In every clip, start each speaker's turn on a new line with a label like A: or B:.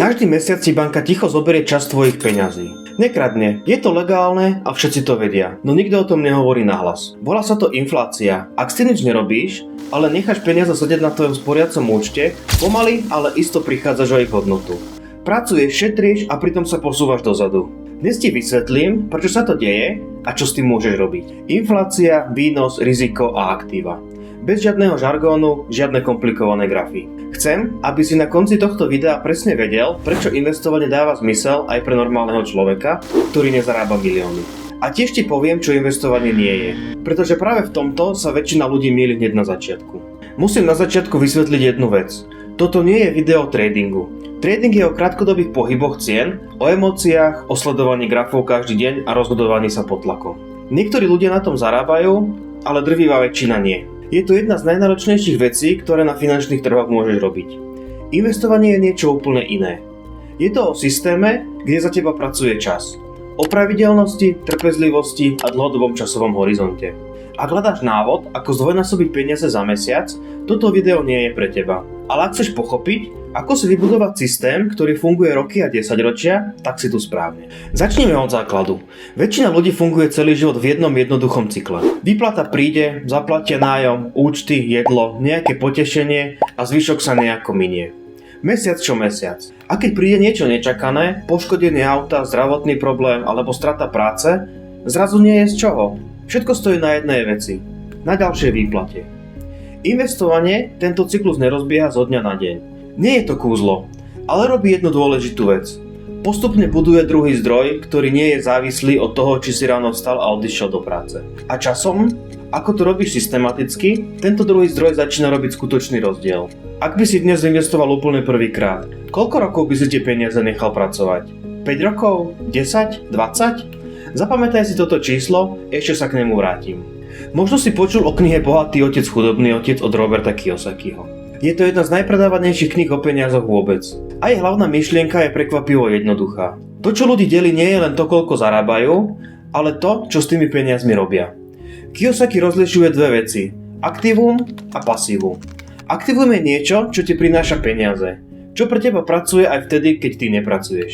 A: Každý mesiac si banka ticho zoberie časť tvojich peňazí. Nekradne, je to legálne a všetci to vedia, no nikto o tom nehovorí nahlas. Volá sa to inflácia. Ak si nič nerobíš, ale necháš peniaze sedieť na tvojom sporiacom účte, pomaly, ale isto prichádzaš o ich hodnotu. Pracuješ, šetríš a pritom sa posúvaš dozadu. Dnes ti vysvetlím, prečo sa to deje a čo s tým môžeš robiť. Inflácia, výnos, riziko a aktíva. Bez žiadneho žargónu, žiadne komplikované grafy. Chcem, aby si na konci tohto videa presne vedel, prečo investovanie dáva zmysel aj pre normálneho človeka, ktorý nezarába milióny. A tiež ti poviem, čo investovanie nie je, pretože práve v tomto sa väčšina ľudí mýli hneď na začiatku. Musím na začiatku vysvetliť jednu vec. Toto nie je video o tradingu. Trading je o krátkodobých pohyboch cien, o emóciách, o sledovaní grafov každý deň a rozhodovaní sa pod tlakom. Niektorí ľudia na tom zarábajú, ale drvivá väčšina nie. Je to jedna z najnáročnejších vecí, ktoré na finančných trhoch môžeš robiť. Investovanie je niečo úplne iné. Je to o systéme, kde za teba pracuje čas. O pravidelnosti, trpezlivosti a dlhodobom časovom horizonte. Ak hľadáš návod, ako zdvojnásobiť peniaze za mesiac, toto video nie je pre teba. Ale ak chceš pochopiť, ako si vybudovať systém, ktorý funguje roky a 10 ročia, tak si tu správne. Začneme od základu. Väčšina ľudí funguje celý život v jednom jednoduchom cykle. Výplata príde, zaplatia nájom, účty, jedlo, nejaké potešenie a zvyšok sa nejako minie. Mesiac čo mesiac. A keď príde niečo nečakané, poškodenie auta, zdravotný problém alebo strata práce, zrazu nie je z čoho. Všetko stojí na jednej veci. Na ďalšej výplate. Investovanie tento cyklus nerozbieha zo dňa na deň. Nie je to kúzlo, ale robí jednu dôležitú vec. Postupne buduje druhý zdroj, ktorý nie je závislý od toho, či si ráno vstal a odišiel do práce. A časom, ako to robíš systematicky, tento druhý zdroj začína robiť skutočný rozdiel. Ak by si dnes investoval úplne prvýkrát, koľko rokov by si tie peniaze nechal pracovať? 5 rokov? 10? 20? Zapamätaj si toto číslo, ešte sa k nemu vrátim. Možno si počul o knihe Bohatý otec, chudobný otec od Roberta Kiyosakiho. Je to jedna z najpredávanejších kníh o peniazoch vôbec. A jej hlavná myšlienka je prekvapivo jednoduchá. To, čo ľudí delí, nie je len to, koľko zarábajú, ale to, čo s tými peniazmi robia. Kiyosaki rozlišuje dve veci. Aktívum a pasívum. Aktívum je niečo, čo ti prináša peniaze. Čo pre teba pracuje aj vtedy, keď ty nepracuješ.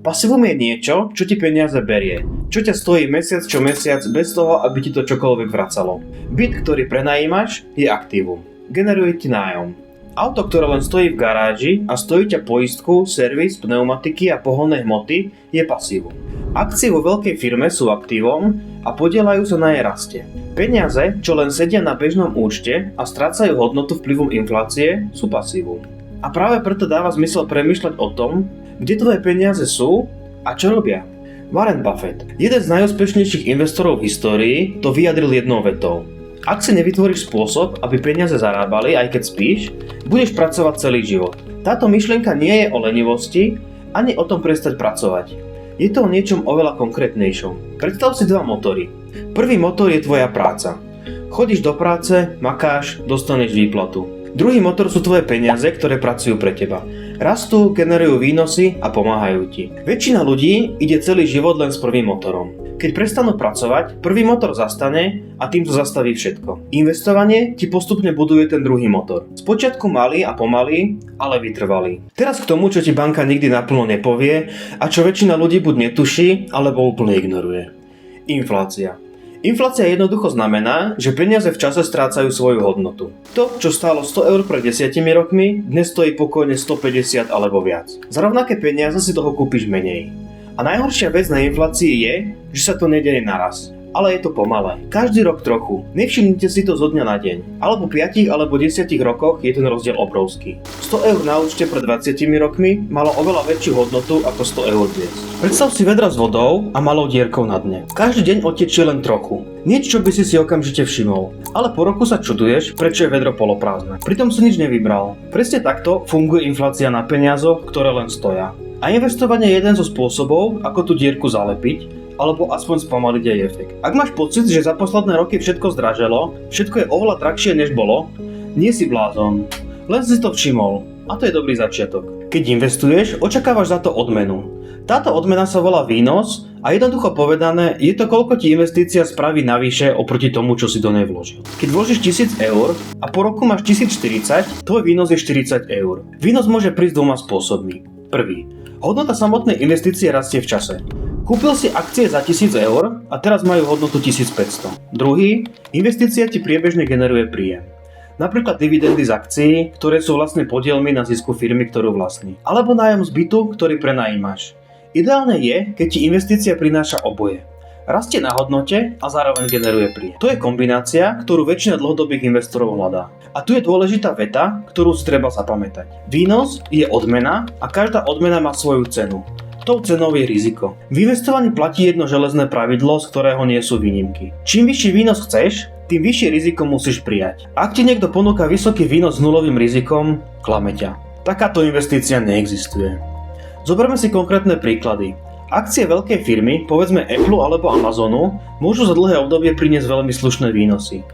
A: Pasívum je niečo, čo ti peniaze berie. Čo ťa stojí mesiac čo mesiac bez toho, aby ti to čokoľvek vracalo. Byt, ktorý prenajímaš, je aktívum. Generuje ti nájom. Auto, ktoré len stojí v garáži a stojí ťa poistku, servis, pneumatiky a pohonné hmoty, je pasívum. Akcie vo veľkej firme sú aktívom a podielajú sa na jej raste. Peniaze, čo len sedia na bežnom účte a strácajú hodnotu vplyvom inflácie, sú pasívum. A práve preto dáva zmysel premýšľať o tom, kde tvoje peniaze sú a čo robia. Warren Buffett, jeden z najúspešnejších investorov v histórii, to vyjadril jednou vetou. Ak si nevytvoríš spôsob, aby peniaze zarábali, aj keď spíš, budeš pracovať celý život. Táto myšlienka nie je o lenivosti, ani o tom prestať pracovať. Je to o niečom oveľa konkrétnejšom. Predstav si dva motory. Prvý motor je tvoja práca. Chodíš do práce, makáš, dostaneš výplatu. Druhý motor sú tvoje peniaze, ktoré pracujú pre teba. Rastú, generujú výnosy a pomáhajú ti. Väčšina ľudí ide celý život len s prvým motorom. Keď prestanú pracovať, prvý motor zastane a tým sa zastaví všetko. Investovanie ti postupne buduje ten druhý motor. Spočiatku malý a pomalý, ale vytrvalý. Teraz k tomu, čo ti banka nikdy naplno nepovie a čo väčšina ľudí buď netuší, alebo úplne ignoruje. Inflácia. Inflácia jednoducho znamená, že peniaze v čase strácajú svoju hodnotu. To, čo stálo 100 eur pred 10 rokmi, dnes stojí pokojne 150 alebo viac. Za rovnaké peniaze si toho kúpiš menej. A najhoršia vec na inflácii je, že sa to nedeje naraz. Ale je to pomalé. Každý rok trochu. Nevšimnite si to zo dňa na deň. Alebo 5 alebo 10 rokoch je ten rozdiel obrovský. 100 eur na účte pred 20 rokmi malo oveľa väčšiu hodnotu ako 100 eur dnes. Predstav si vedra s vodou a malou dierkou na dne. Každý deň odtečie len trochu. Niečo by si okamžite všimol. Ale po roku sa čuduješ, prečo je vedro poloprázdne. Pritom si nič nevybral. Presne takto funguje inflácia na peniazoch, ktoré len stoja. A investovanie je jeden zo spôsobov, ako tú dierku zalepiť, alebo aspoň spomaliť jej efekt. Ak máš pocit, že za posledné roky všetko zdraželo, všetko je oveľa drahšie než bolo, nie si blázon. Len si to všimol. A to je dobrý začiatok. Keď investuješ, očakávaš za to odmenu. Táto odmena sa volá výnos a jednoducho povedané, je to koľko ti investícia spraví navyše oproti tomu, čo si do nej vložil. Keď vložíš 1000 eur a po roku máš 1040, tvoj výnos je 40 eur. Výnos môže prísť dvoma spôsobmi. Prvý. Hodnota samotnej investície rastie v čase. Kúpil si akcie za 1000 eur a teraz majú hodnotu 1500. Druhý. Investícia ti priebežne generuje príjem. Napríklad dividendy z akcií, ktoré sú vlastne podielmi na zisku firmy, ktorú vlastní. Alebo nájom z bytu, ktorý prenajímaš. Ideálne je, keď ti investícia prináša oboje. Rastie na hodnote a zároveň generuje príjem. To je kombinácia, ktorú väčšina dlhodobých investorov hľadá. A tu je dôležitá veta, ktorú si treba zapamätať. Výnos je odmena a každá odmena má svoju cenu. Tou cenou je riziko. V investovaní platí jedno železné pravidlo, z ktorého nie sú výnimky. Čím vyšší výnos chceš, tým vyššie riziko musíš prijať. Ak ti niekto ponúka vysoký výnos s nulovým rizikom, klame ťa. Takáto investícia neexistuje. Zoberme si konkrétne príklady. Akcie veľkej firmy, povedzme Apple alebo Amazonu, môžu za dlhé obdobie priniesť veľmi slušné výnosy.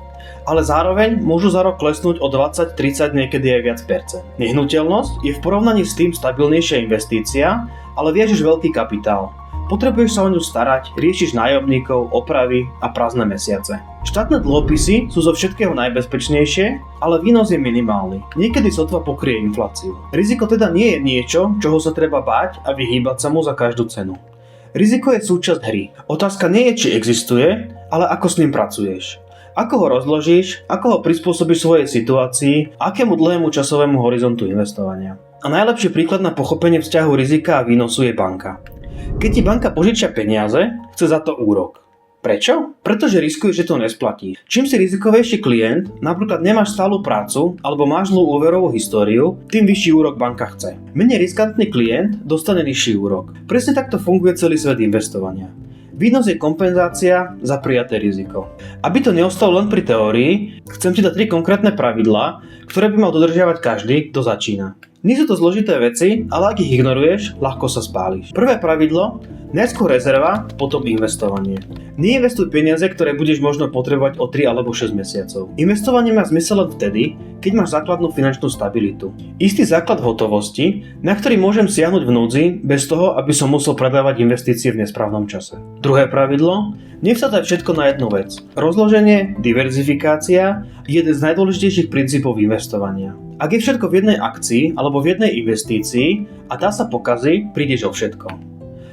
A: Ale zároveň môžu za rok klesnúť o 20, 30, niekedy aj viac percent. Nehnuteľnosť je v porovnaní s tým stabilnejšia investícia, ale viažeš veľký kapitál. Potrebuješ sa o ňu starať, riešiš nájomníkov, opravy a prázdne mesiace. Štátne dlhopisy sú zo všetkého najbezpečnejšie, ale výnos je minimálny. Niekedy sotva pokrie infláciu. Riziko teda nie je niečo, čoho sa treba báť a vyhýbať sa mu za každú cenu. Riziko je súčasť hry. Otázka nie je, či existuje, ale ako s ním pracuješ. Ako ho rozložíš, ako ho prispôsobíš svojej situácii, akému dlhému časovému horizontu investovania. A najlepší príklad na pochopenie vzťahu rizika a výnosu je banka. Keď ti banka požičia peniaze, chce za to úrok. Prečo? Pretože riskuješ, že to nesplatí. Čím si rizikovejší klient, napríklad nemáš stálu prácu alebo máš zlú úverovú históriu, tým vyšší úrok banka chce. Menej riskantný klient dostane nižší úrok. Presne takto funguje celý svet investovania. Výnos je kompenzácia za prijaté riziko. Aby to neostalo len pri teórii, chcem ti dať 3 konkrétne pravidlá, ktoré by mal dodržiavať každý, kto začína. Nie sú to zložité veci, ale ak ich ignoruješ, ľahko sa spáliš. Prvé pravidlo, najskôr rezerva, potom investovanie. Neinvestuj peniaze, ktoré budeš možno potrebovať o 3 alebo 6 mesiacov. Investovanie má zmysel len vtedy, keď máš základnú finančnú stabilitu. Istý základ hotovosti, na ktorý môžem siahnuť v núdzi, bez toho, aby som musel predávať investície v nesprávnom čase. Druhé pravidlo, nevsadzaj všetko na jednu vec. Rozloženie, diverzifikácia je jeden z najdôležitejších princípov investovania. Ak je všetko v jednej akcii alebo v jednej investícii a tá sa pokazí, prídeš o všetko.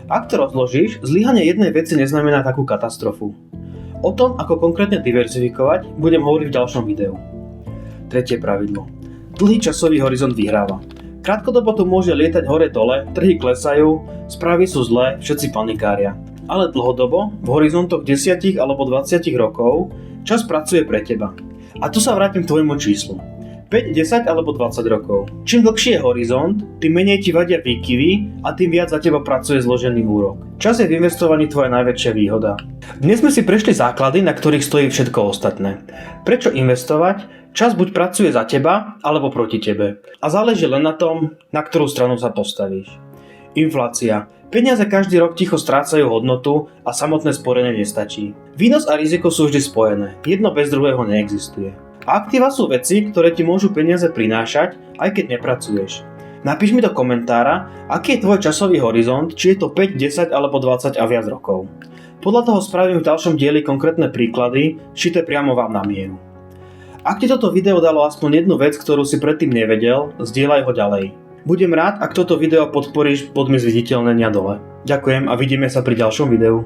A: Ak to rozložíš, zlyhanie jednej veci neznamená takú katastrofu. O tom, ako konkrétne diverzifikovať, budem hovoriť v ďalšom videu. Tretie pravidlo. Dlhý časový horizont vyhráva. Krátkodobo to môže lietať hore-dole, trhy klesajú, správy sú zlé, všetci panikária. Ale dlhodobo, v horizontoch 10 alebo 20 rokov, čas pracuje pre teba. A tu sa vrátim k tvojmu číslu. 5, 10 alebo 20 rokov. Čím dlhší je horizont, tým menej ti vadia výkyvy a tým viac za teba pracuje zložený úrok. Čas je v investovaní tvoja najväčšia výhoda. Dnes sme si prešli základy, na ktorých stojí všetko ostatné. Prečo investovať? Čas buď pracuje za teba, alebo proti tebe. A záleží len na tom, na ktorú stranu sa postavíš. Inflácia. Peniaze každý rok ticho strácajú hodnotu a samotné sporenie nestačí. Výnos a riziko sú vždy spojené. Jedno bez druhého neexistuje. A aktíva sú veci, ktoré ti môžu peniaze prinášať, aj keď nepracuješ. Napíš mi do komentára, aký je tvoj časový horizont, či je to 5, 10 alebo 20 a viac rokov. Podľa toho spravím v ďalšom dieli konkrétne príklady, šité priamo vám na mieru. Ak ti toto video dalo aspoň jednu vec, ktorú si predtým nevedel, zdieľaj ho ďalej. Budem rád, ak toto video podporíš podmi zviditeľnenia dole. Ďakujem a vidíme sa pri ďalšom videu.